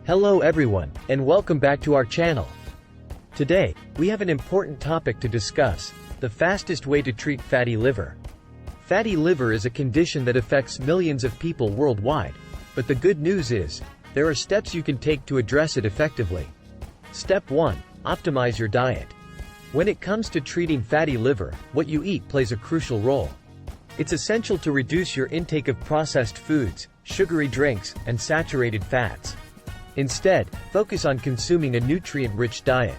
Hello everyone, and welcome back to our channel. Today, we have an important topic to discuss: the fastest way to treat fatty liver. Fatty liver is a condition that affects millions of people worldwide, but the good news is, there are steps you can take to address it effectively. Step 1. Optimize your diet. When it comes to treating fatty liver, what you eat plays a crucial role. It's essential to reduce your intake of processed foods, sugary drinks, and saturated fats. Instead, focus on consuming a nutrient-rich diet.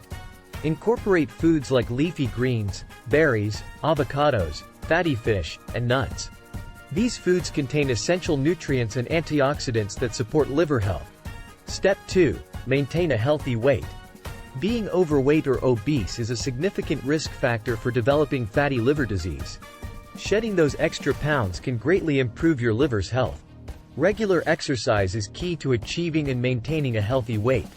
Incorporate foods like leafy greens, berries, avocados, fatty fish, and nuts. These foods contain essential nutrients and antioxidants that support liver health. Step 2. Maintain a healthy weight. Being overweight or obese is a significant risk factor for developing fatty liver disease. Shedding those extra pounds can greatly improve your liver's health. Regular exercise is key to achieving and maintaining a healthy weight.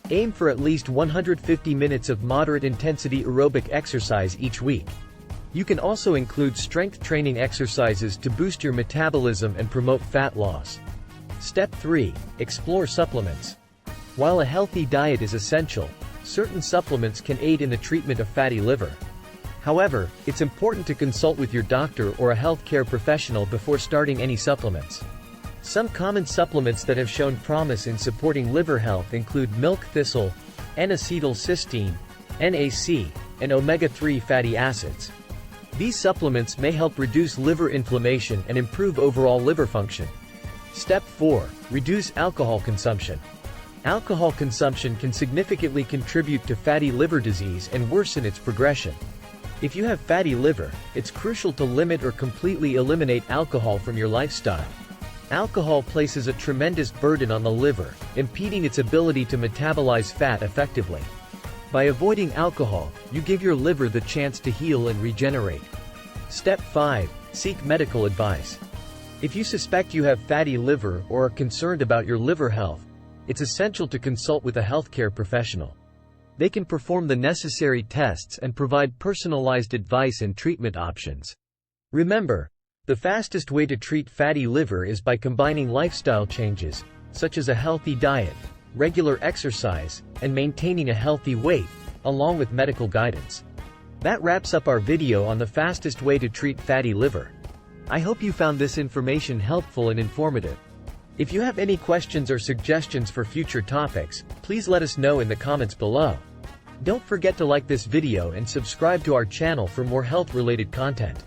Aim for at least 150 minutes of moderate-intensity aerobic exercise each week. You can also include strength training exercises to boost your metabolism and promote fat loss. Step 3. Explore supplements. While a healthy diet is essential, certain supplements can aid in the treatment of fatty liver. However, it's important to consult with your doctor or a healthcare professional before starting any supplements. Some common supplements that have shown promise in supporting liver health include milk thistle, N-acetylcysteine, NAC, and omega-3 fatty acids. These supplements may help reduce liver inflammation and improve overall liver function. Step 4. Reduce alcohol consumption. Alcohol consumption can significantly contribute to fatty liver disease and worsen its progression. If you have fatty liver, it's crucial to limit or completely eliminate alcohol from your lifestyle. Alcohol places a tremendous burden on the liver, impeding its ability to metabolize fat effectively. By avoiding alcohol, you give your liver the chance to heal and regenerate. Step 5. Seek medical advice. If you suspect you have fatty liver or are concerned about your liver health, it's essential to consult with a healthcare professional. They can perform the necessary tests and provide personalized advice and treatment options. Remember, the fastest way to treat fatty liver is by combining lifestyle changes, such as a healthy diet, regular exercise, and maintaining a healthy weight, along with medical guidance. That wraps up our video on the fastest way to treat fatty liver. I hope you found this information helpful and informative. If you have any questions or suggestions for future topics, please let us know in the comments below. Don't forget to like this video and subscribe to our channel for more health-related content.